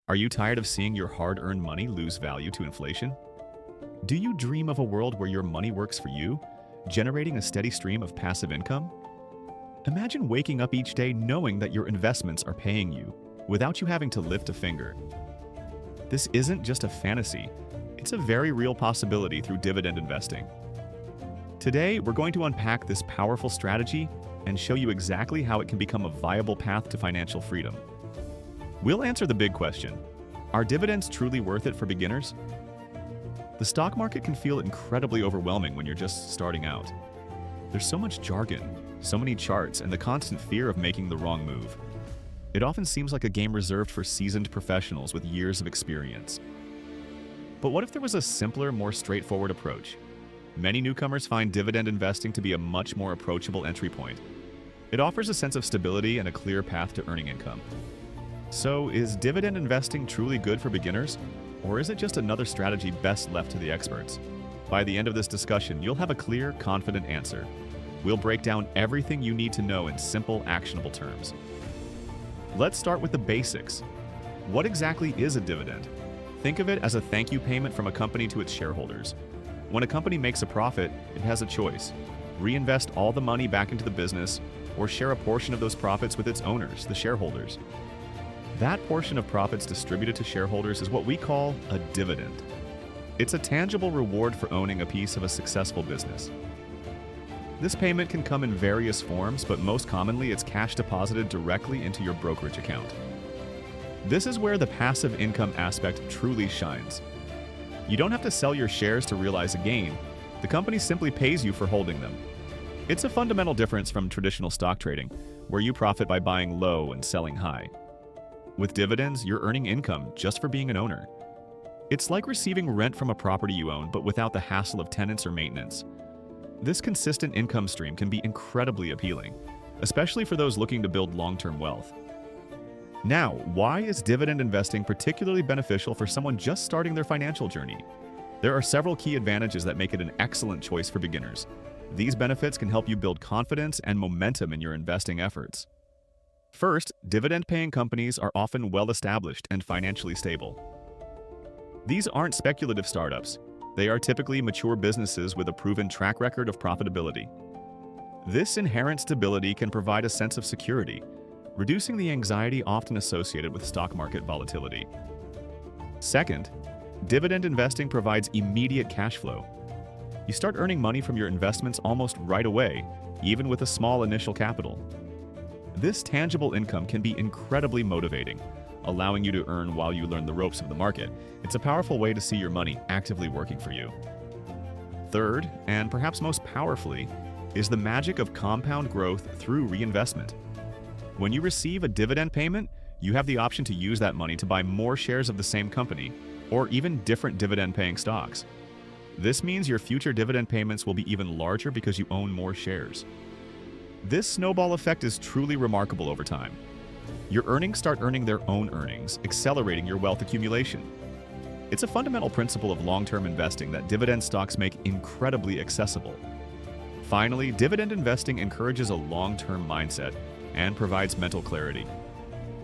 Are you tired of seeing your hard-earned money lose value to inflation? Do you dream of a world where your money works for you, generating a steady stream of passive income? Imagine waking up each day knowing that your investments are paying you, without you having to lift a finger. This isn't just a fantasy, it's a very real possibility through dividend investing. Today, we're going to unpack this powerful strategy and show you exactly how it can become a viable path to financial freedom. We'll answer the big question: are dividends truly worth it for beginners? The stock market can feel incredibly overwhelming when you're just starting out. There's so much jargon, so many charts, and the constant fear of making the wrong move. It often seems like a game reserved for seasoned professionals with years of experience. But what if there was a simpler, more straightforward approach? Many newcomers find dividend investing to be a much more approachable entry point. It offers a sense of stability and a clear path to earning income. So, is dividend investing truly good for beginners, or is it just another strategy best left to the experts? By the end of this discussion, you'll have a clear, confident answer. We'll break down everything you need to know in simple, actionable terms. Let's start with the basics. What exactly is a dividend? Think of it as a thank you payment from a company to its shareholders. When a company makes a profit, it has a choice: reinvest all the money back into the business, or share a portion of those profits with its owners, the shareholders. That portion of profits distributed to shareholders is what we call a dividend. It's a tangible reward for owning a piece of a successful business. This payment can come in various forms, but most commonly it's cash deposited directly into your brokerage account. This is where the passive income aspect truly shines. You don't have to sell your shares to realize a gain. The company simply pays you for holding them. It's a fundamental difference from traditional stock trading, where you profit by buying low and selling high. With dividends, you're earning income just for being an owner. It's like receiving rent from a property you own, but without the hassle of tenants or maintenance. This consistent income stream can be incredibly appealing, especially for those looking to build long-term wealth. Now, why is dividend investing particularly beneficial for someone just starting their financial journey? There are several key advantages that make it an excellent choice for beginners. These benefits can help you build confidence and momentum in your investing efforts. First, dividend-paying companies are often well-established and financially stable. These aren't speculative startups. They are typically mature businesses with a proven track record of profitability. This inherent stability can provide a sense of security, reducing the anxiety often associated with stock market volatility. Second, dividend investing provides immediate cash flow. You start earning money from your investments almost right away, even with a small initial capital. This tangible income can be incredibly motivating, allowing you to earn while you learn the ropes of the market. It's a powerful way to see your money actively working for you. Third, and perhaps most powerfully, is the magic of compound growth through reinvestment. When you receive a dividend payment, you have the option to use that money to buy more shares of the same company, or even different dividend-paying stocks. This means your future dividend payments will be even larger because you own more shares. This snowball effect is truly remarkable over time. Your earnings start earning their own earnings, accelerating your wealth accumulation. It's a fundamental principle of long-term investing that dividend stocks make incredibly accessible. Finally, dividend investing encourages a long-term mindset and provides mental clarity.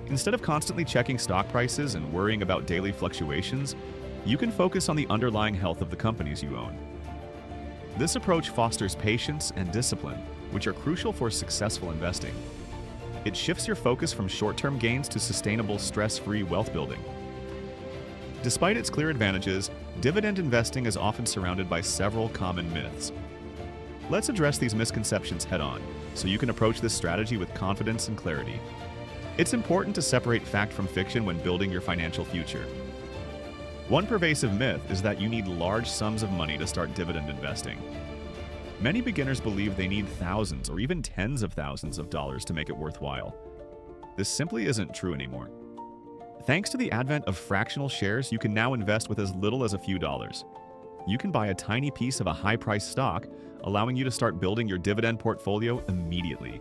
Instead of constantly checking stock prices and worrying about daily fluctuations, you can focus on the underlying health of the companies you own. This approach fosters patience and discipline, which are crucial for successful investing. It shifts your focus from short-term gains to sustainable, stress-free wealth building. Despite its clear advantages, dividend investing is often surrounded by several common myths. Let's address these misconceptions head-on, so you can approach this strategy with confidence and clarity. It's important to separate fact from fiction when building your financial future. One pervasive myth is that you need large sums of money to start dividend investing. Many beginners believe they need thousands or even tens of thousands of dollars to make it worthwhile. This simply isn't true anymore. Thanks to the advent of fractional shares, you can now invest with as little as a few dollars. You can buy a tiny piece of a high-priced stock, allowing you to start building your dividend portfolio immediately.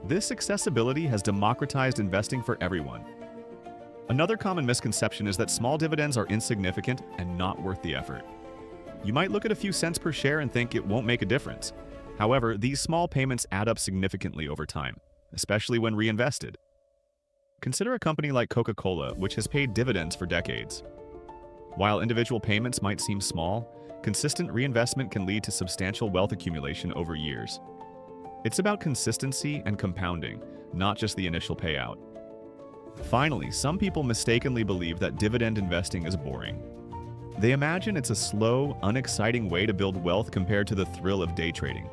This accessibility has democratized investing for everyone. Another common misconception is that small dividends are insignificant and not worth the effort. You might look at a few cents per share and think it won't make a difference. However, these small payments add up significantly over time, especially when reinvested. Consider a company like Coca-Cola, which has paid dividends for decades. While individual payments might seem small, consistent reinvestment can lead to substantial wealth accumulation over years. It's about consistency and compounding, not just the initial payout. Finally, some people mistakenly believe that dividend investing is boring. They imagine it's a slow, unexciting way to build wealth compared to the thrill of day trading.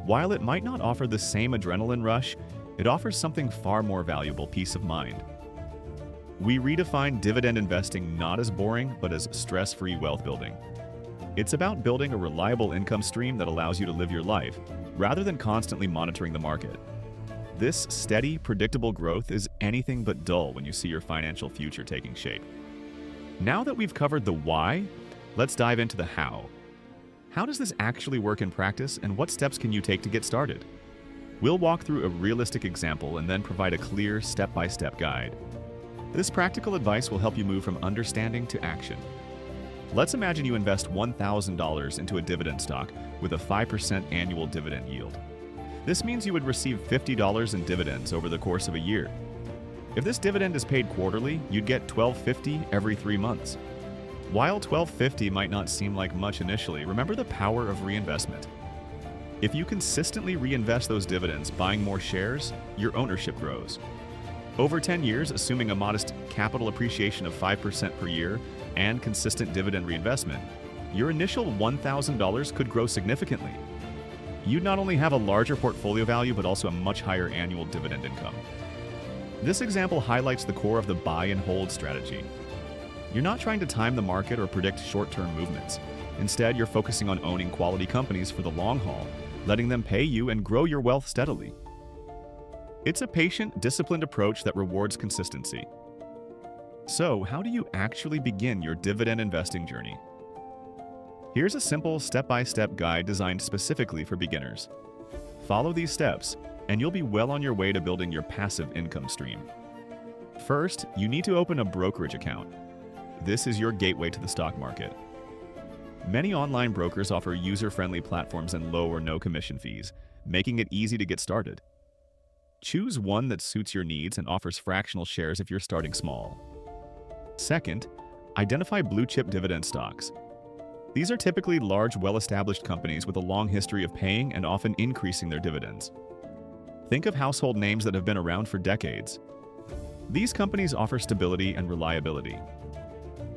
While it might not offer the same adrenaline rush, it offers something far more valuable: peace of mind. We redefine dividend investing not as boring, but as stress-free wealth building. It's about building a reliable income stream that allows you to live your life, rather than constantly monitoring the market. This steady, predictable growth is anything but dull when you see your financial future taking shape. Now that we've covered the why, let's dive into the how. How does this actually work in practice, and what steps can you take to get started? We'll walk through a realistic example and then provide a clear step-by-step guide. This practical advice will help you move from understanding to action. Let's imagine you invest $1,000 into a dividend stock with a 5% annual dividend yield. This means you would receive $50 in dividends over the course of a year. If this dividend is paid quarterly, you'd get $12.50 every 3 months. While $12.50 might not seem like much initially, remember the power of reinvestment. If you consistently reinvest those dividends, buying more shares, your ownership grows. Over 10 years, assuming a modest capital appreciation of 5% per year and consistent dividend reinvestment, your initial $1,000 could grow significantly. You'd not only have a larger portfolio value, but also a much higher annual dividend income. This example highlights the core of the buy and hold strategy. You're not trying to time the market or predict short-term movements. Instead, you're focusing on owning quality companies for the long haul, letting them pay you and grow your wealth steadily. It's a patient, disciplined approach that rewards consistency. So, how do you actually begin your dividend investing journey? Here's a simple step-by-step guide designed specifically for beginners. Follow these steps, and you'll be well on your way to building your passive income stream. First, you need to open a brokerage account. This is your gateway to the stock market. Many online brokers offer user-friendly platforms and low or no commission fees, making it easy to get started. Choose one that suits your needs and offers fractional shares if you're starting small. Second, identify blue-chip dividend stocks. These are typically large, well-established companies with a long history of paying and often increasing their dividends. Think of household names that have been around for decades. These companies offer stability and reliability.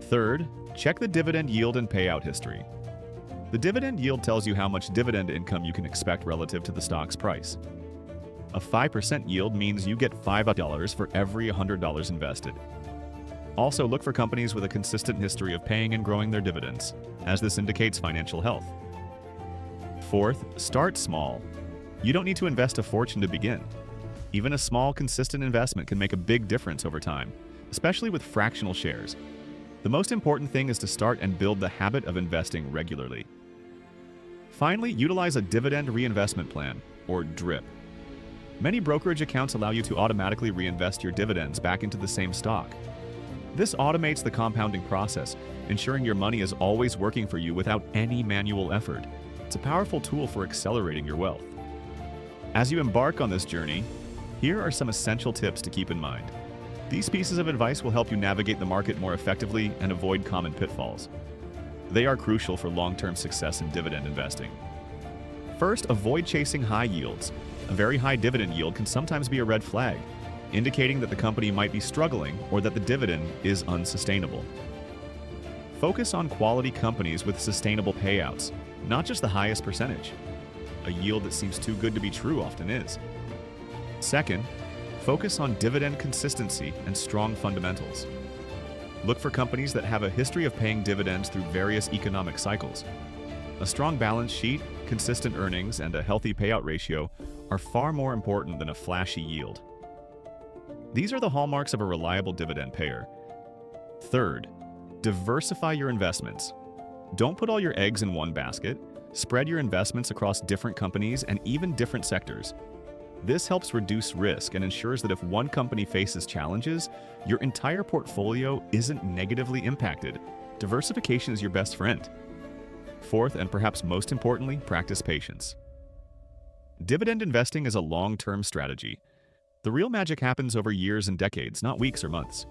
Third, check the dividend yield and payout history. The dividend yield tells you how much dividend income you can expect relative to the stock's price. A 5% yield means you get $5 for every $100 invested. Also, look for companies with a consistent history of paying and growing their dividends, as this indicates financial health. Fourth, start small. You don't need to invest a fortune to begin. Even a small, consistent investment can make a big difference over time, especially with fractional shares. The most important thing is to start and build the habit of investing regularly. Finally, utilize a dividend reinvestment plan, or DRIP. Many brokerage accounts allow you to automatically reinvest your dividends back into the same stock. This automates the compounding process, ensuring your money is always working for you without any manual effort. It's a powerful tool for accelerating your wealth. As you embark on this journey, here are some essential tips to keep in mind. These pieces of advice will help you navigate the market more effectively and avoid common pitfalls. They are crucial for long-term success in dividend investing. First, avoid chasing high yields. A very high dividend yield can sometimes be a red flag, indicating that the company might be struggling or that the dividend is unsustainable. Focus on quality companies with sustainable payouts, not just the highest percentage. A yield that seems too good to be true often is. Second, focus on dividend consistency and strong fundamentals. Look for companies that have a history of paying dividends through various economic cycles. A strong balance sheet, consistent earnings, and a healthy payout ratio are far more important than a flashy yield. These are the hallmarks of a reliable dividend payer. Third, diversify your investments. Don't put all your eggs in one basket. Spread your investments across different companies and even different sectors. This helps reduce risk and ensures that if one company faces challenges, your entire portfolio isn't negatively impacted. Diversification is your best friend. Fourth, and perhaps most importantly, practice patience. Dividend investing is a long-term strategy. The real magic happens over years and decades, not weeks or months.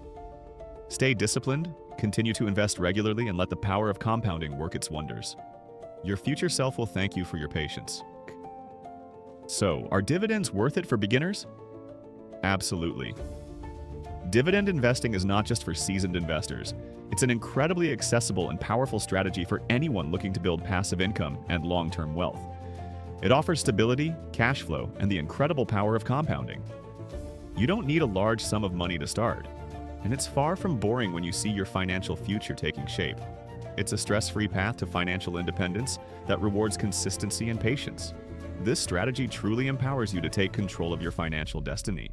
Stay disciplined, continue to invest regularly, and let the power of compounding work its wonders. Your future self will thank you for your patience. So, are dividends worth it for beginners? Absolutely. Dividend investing is not just for seasoned investors. It's an incredibly accessible and powerful strategy for anyone looking to build passive income and long-term wealth. It offers stability, cash flow, and the incredible power of compounding. You don't need a large sum of money to start, and it's far from boring when you see your financial future taking shape. It's a stress-free path to financial independence that rewards consistency and patience. This strategy truly empowers you to take control of your financial destiny.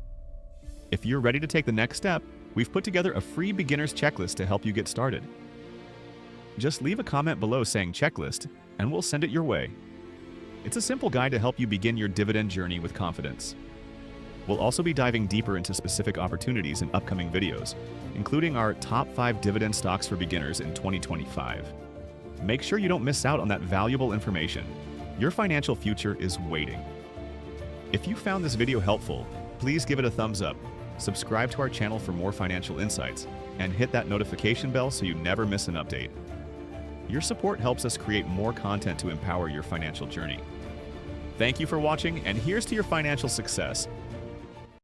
If you're ready to take the next step, we've put together a free beginner's checklist to help you get started. Just leave a comment below saying checklist, and we'll send it your way. It's a simple guide to help you begin your dividend journey with confidence. We'll also be diving deeper into specific opportunities in upcoming videos, including our top 5 dividend stocks for beginners in 2025. Make sure you don't miss out on that valuable information. Your financial future is waiting. If you found this video helpful, please give it a thumbs up, subscribe to our channel for more financial insights, and hit that notification bell so you never miss an update. Your support helps us create more content to empower your financial journey. Thank you for watching, and here's to your financial success.